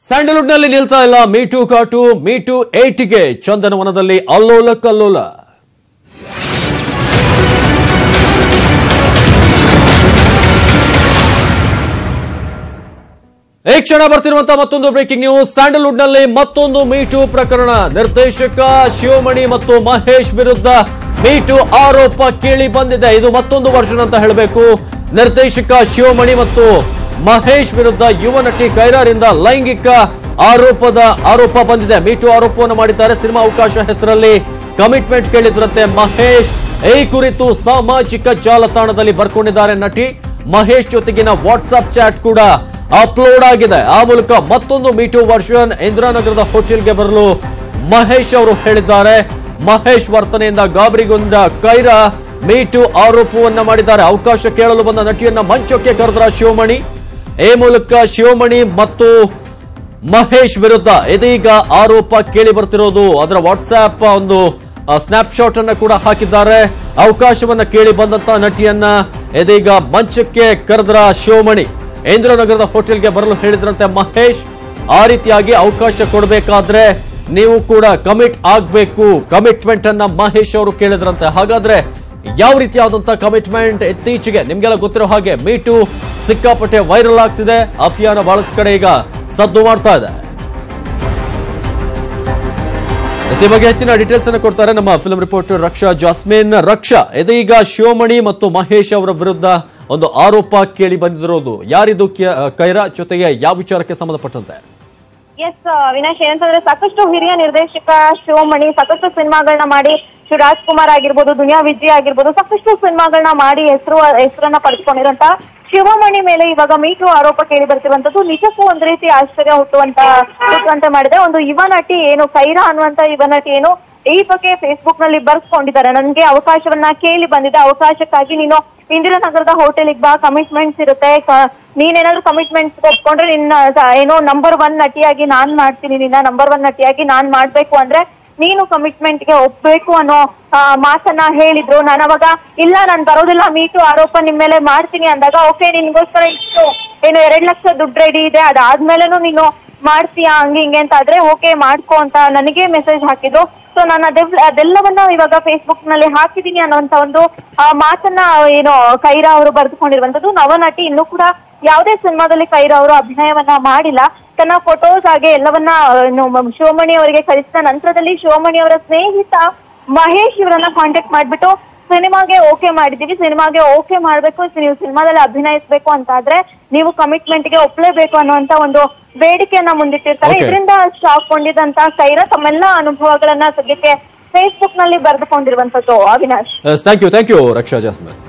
Sandalwood ನಲ್ಲಿ ನಿಲ್ತಾ ಇಲ್ಲ ಮೀಟು ಕಾಟು ಮೀಟು 8 ಗೆ ಚಂದನವನದಲ್ಲಿ ಅಲ್ಲೋಲ ಕಲ್ಲೋಲ. ಈ ಕ್ಷಣ ಬರ್ತಿರುವಂತಹ ಮತ್ತೊಂದು ಬ್ರೇಕಿಂಗ್ ನ್ಯೂಸ್. ಸ್ಯಾಂಡಲ್ವುಡ್ ನಲ್ಲಿ ಮತ್ತೊಂದು ಮೀಟು ಪ್ರಕರಣ. ನಿರ್ದೇಶಕ ಶಿವಮಣಿ ಮತ್ತು ಮಹೇಶ್ ವಿರುದ್ಧ ಮೀಟು ಆರೋಪ ಕೇಳಿ ಬಂದಿದೆ. ಇದು ಮತ್ತೊಂದು ವರ್ಷನ್ ಅಂತ ಹೇಳಬೇಕು. ನಿರ್ದೇಶಕ ಶಿವಮಣಿ ಮತ್ತು ಮಹೇಶ್ ವಿರುದ್ಧ ಯುವ ನಟಿ ಕೈರಾರಿಂದ ಲೈಂಗಿಕ ಆರೋಪ ಬಂದಿದೆ. ಮೀಟು ಆರೋಪವನ್ನು ಮಾಡಿದ್ದಾರೆ. ಸಿನಿಮಾ ಅವಕಾಶ ಹೆಸರಲ್ಲಿ ಕಮಿಟ್ಮೆಂಟ್ ಕೇಳಿದ್ರಂತೆ ಮಹೇಶ್. ಈ ಕುರಿತು ಸಾಮಾಜಿಕ ಜಾಲತಾಣದಲ್ಲಿ ಬರ್ಕೊಂಡಿದ್ದಾರೆ ನಟಿ. ಮಹೇಶ್ ಜೊತೆಗಿನ ವಾಟ್ಸ್ಆಪ್ ಚಾಟ್ ಕೂಡ ಅಪ್ಲೋಡ್ ಆಗಿದೆ. ಆ ಮೂಲಕ ಮತ್ತೊಂದು ಮೀಟು ವರ್ಷನ್. ಇಂದಿರಾನಗರದ ಹೋಟೆಲ್ಗೆ ಬರಲು ಮಹೇಶ್ ಅವರು ಹೇಳಿದ್ದಾರೆ. ಮಹೇಶ್ ವರ್ತನೆಯಿಂದ ಗಾಬರಿಗೊಂಡ ಕೈರಾ ಮೀಟು ಆರೋಪವನ್ನ ಮಾಡಿದ್ದಾರೆ. ಅವಕಾಶ ಕೇಳಲು ಬಂದ ನಟಿಯನ್ನ ಮಂಚಕ್ಕೆ ಕರೆದ್ರ ಶಿವಮಣಿ. ಈ ಮೂಲಕ ಶಿವಮಣಿ ಮತ್ತು ಮಹೇಶ್ ವಿರುದ್ಧ ಇದೀಗ ಆರೋಪ ಕೇಳಿ ಬರ್ತಿರೋದು. ಅದರ ವಾಟ್ಸ್ಆಪ್ ಒಂದು ಸ್ನ್ಯಾಪ್ ಶಾಟ್ ಅನ್ನ ಕೂಡ ಹಾಕಿದ್ದಾರೆ. ಅವಕಾಶವನ್ನ ಕೇಳಿ ಬಂದಂತ ನಟಿಯನ್ನ ಇದೀಗ ಮಂಚಕ್ಕೆ ಕರೆದ್ರ ಶಿವಮಣಿ. ಇಂದಿರಾನಗರದ ಹೋಟೆಲ್ಗೆ ಬರಲು ಹೇಳಿದ್ರಂತೆ ಮಹೇಶ್. ಆ ರೀತಿಯಾಗಿ ಅವಕಾಶ ಕೊಡಬೇಕಾದ್ರೆ ನೀವು ಕೂಡ ಕಮಿಟ್ ಆಗಬೇಕು. ಕಮಿಟ್ಮೆಂಟ್ ಅನ್ನ ಮಹೇಶ್ ಅವರು ಕೇಳಿದ್ರಂತೆ. ಹಾಗಾದ್ರೆ ಯಾವ ರೀತಿಯಾದಂತಹ ಕಮಿಟ್ಮೆಂಟ್? ಇತ್ತೀಚೆಗೆ ನಿಮ್ಗೆಲ್ಲ ಗೊತ್ತಿರೋ ಹಾಗೆ ಮೀಟು ಸಿಕ್ಕಾಪಟ್ಟೆ ವೈರಲ್ ಆಗ್ತಿದೆ. ಅಭಿಯಾನ ಬಹಳಷ್ಟು ಕಡೆ ಈಗ ಸದ್ದು ಮಾಡ್ತಾ ಇದೆ. ಈ ಬಗ್ಗೆ ಹೆಚ್ಚಿನ ಡೀಟೇಲ್ಸ್ ಅನ್ನು ಕೊಡ್ತಾರೆ ನಮ್ಮ ಫಿಲ್ಮ್ ರಿಪೋರ್ಟರ್ ರಕ್ಷಾ ಜಾಸ್ಮಿನ್. ರಕ್ಷಾ, ಇದೀಗ ಶಿವಮಣಿ ಮತ್ತು ಮಹೇಶ್ ಅವರ ವಿರುದ್ಧ ಒಂದು ಆರೋಪ ಕೇಳಿ ಬಂದಿರೋದು. ಯಾರಿದು ಕೈರಾ, ಜೊತೆಗೆ ಯಾವ ವಿಚಾರಕ್ಕೆ ಸಂಬಂಧಪಟ್ಟಂತೆ? ಎಸ್ ವಿನಾಶ್, ಏನಂತಂದ್ರೆ ಸಾಕಷ್ಟು ಹಿರಿಯ ನಿರ್ದೇಶಕ ಶಿವಮಣಿ ಸಾಕಷ್ಟು ಸಿನಿಮಾಗಳನ್ನ ಮಾಡಿ, ಶಿವರಾಜ್ಕುಮಾರ್ ಆಗಿರ್ಬೋದು, ದುನಿಯಾ ವಿಜಯ್ ಆಗಿರ್ಬೋದು, ಸಾಕಷ್ಟು ಸಿನಿಮಾಗಳನ್ನ ಮಾಡಿ ಹೆಸರನ್ನ ಪಡೆದುಕೊಂಡಿರಂತ ಶಿವಮಣಿ ಮೇಲೆ ಇವಾಗ ಮೀಟು ಆರೋಪ ಕೇಳಿ ಬರ್ತಿರುವಂತದ್ದು ನಿಜಕ್ಕೂ ಒಂದ್ ರೀತಿ ಆಶ್ಚರ್ಯ ಹುಟ್ಟುವಂತೆ ಮಾಡಿದೆ. ಒಂದು ಯುವ ನಟಿ ಏನು ಕೈರಾ ಅನ್ನುವಂತ ಯುವ ನಟಿ ಏನು ಈ ಬಗ್ಗೆ ಫೇಸ್ಬುಕ್ ನಲ್ಲಿ ಬರ್ಸ್ಕೊಂಡಿದ್ದಾರೆ. ನನ್ಗೆ ಅವಕಾಶವನ್ನ ಕೇಳಿ ಬಂದಿದೆ, ಅವಕಾಶಕ್ಕಾಗಿ ನೀನು ಇಂದಿರಾನಗರದ ಹೋಟೆಲಿಗೆ ಬಾ, ಕಮಿಟ್ಮೆಂಟ್ಸ್ ಇರುತ್ತೆ, ನೀನೇನಾದ್ರೂ ಕಮಿಟ್ಮೆಂಟ್ಸ್ ಒಪ್ಕೊಂಡ್ರೆ ನಿನ್ನ ಏನೋ ನಂಬರ್ 1 ನಟಿಯಾಗಿ ನಾನ್ ಮಾಡ್ತೀನಿ, ನಿನ್ನ ನಂಬರ್ 1 ನಟಿಯಾಗಿ ನಾನ್ ಮಾಡ್ಬೇಕು ಅಂದ್ರೆ ನೀನು ಕಮಿಟ್ಮೆಂಟ್ ಗೆ ಒಪ್ಬೇಕು ಅನ್ನೋ ಮಾತನ್ನ ಹೇಳಿದ್ರು. ನಾನು ಅವಾಗ ಇಲ್ಲ, ನಾನ್ ಬರೋದಿಲ್ಲ, ಮೀಟು ಆರೋಪ ನಿಮ್ ಮೇಲೆ ಮಾಡ್ತೀನಿ ಅಂದಾಗ, ಓಕೆ ನಿನ್ಗೋಸ್ಕರ ಇಷ್ಟು ಏನು 2 ಲಕ್ಷ ದುಡ್ಡು ರೆಡಿ ಇದೆ, ಅದಾದ್ಮೇಲೆನೂ ನೀನು ಮಾಡ್ತೀಯಾ ಹಂಗೆ ಹಿಂಗೆ ಅಂತ ಆದ್ರೆ ಓಕೆ ಮಾಡ್ಕೊ ಅಂತ ನನಗೆ ಮೆಸೇಜ್ ಹಾಕಿದ್ರು. ಸೊ ನಾನು ಅದೆಲ್ಲವನ್ನ ಇವಾಗ ಫೇಸ್ಬುಕ್ ನಲ್ಲಿ ಹಾಕಿದೀನಿ ಅನ್ನೋಂತ ಒಂದು ಮಾತನ್ನ ಏನು ಕೈರಾ ಅವರು ಬರೆದುಕೊಂಡಿರುವಂತದ್ದು. ನವನಟಿ ಇನ್ನೂ ಕೂಡ ಯಾವುದೇ ಸಿನಿಮಾದಲ್ಲಿ ಕೈರಾ ಅವರು ಅಭಿನಯವನ್ನ ಮಾಡಿಲ್ಲ. ತನ್ನ ಫೋಟೋಸ್ ಹಾಗೆ ಎಲ್ಲವನ್ನ ಶಿವಮಣಿ ಅವರಿಗೆ ಕಳಿಸಿದ ನಂತರದಲ್ಲಿ ಶಿವಮಣಿ ಅವರ ಸ್ನೇಹಿತ ಮಹೇಶ್ ಇವರನ್ನ ಕಾಂಟ್ಯಾಕ್ಟ್ ಮಾಡ್ಬಿಟ್ಟು ಸಿನಿಮಾಗೆ ಓಕೆ ಮಾಡಿದೀವಿ, ಸಿನಿಮಾಗೆ ಓಕೆ ಮಾಡ್ಬೇಕು, ನೀವು ಸಿನಿಮಾದಲ್ಲಿ ಅಭಿನಯಿಸ್ಬೇಕು ಅಂತ ಆದ್ರೆ ನೀವು ಕಮಿಟ್ಮೆಂಟ್ ಗೆ ಒಪ್ಲೇಬೇಕು ಅನ್ನುವಂತ ಒಂದು ಬೇಡಿಕೆಯನ್ನ ಮುಂದಿಟ್ಟಿರ್ತಾರೆ. ಇದರಿಂದ ಶಾಕ್ ಕೊಂಡಿದ್ದಂತ ಕೈರಾ ತಮ್ಮೆಲ್ಲ ಅನುಭವಗಳನ್ನ ಸದ್ಯಕ್ಕೆ ಫೇಸ್ಬುಕ್ ನಲ್ಲಿ ಬರೆದುಕೊಂಡಿರುವಂತದ್ದು. Avinash, thank you Raksha jasmine.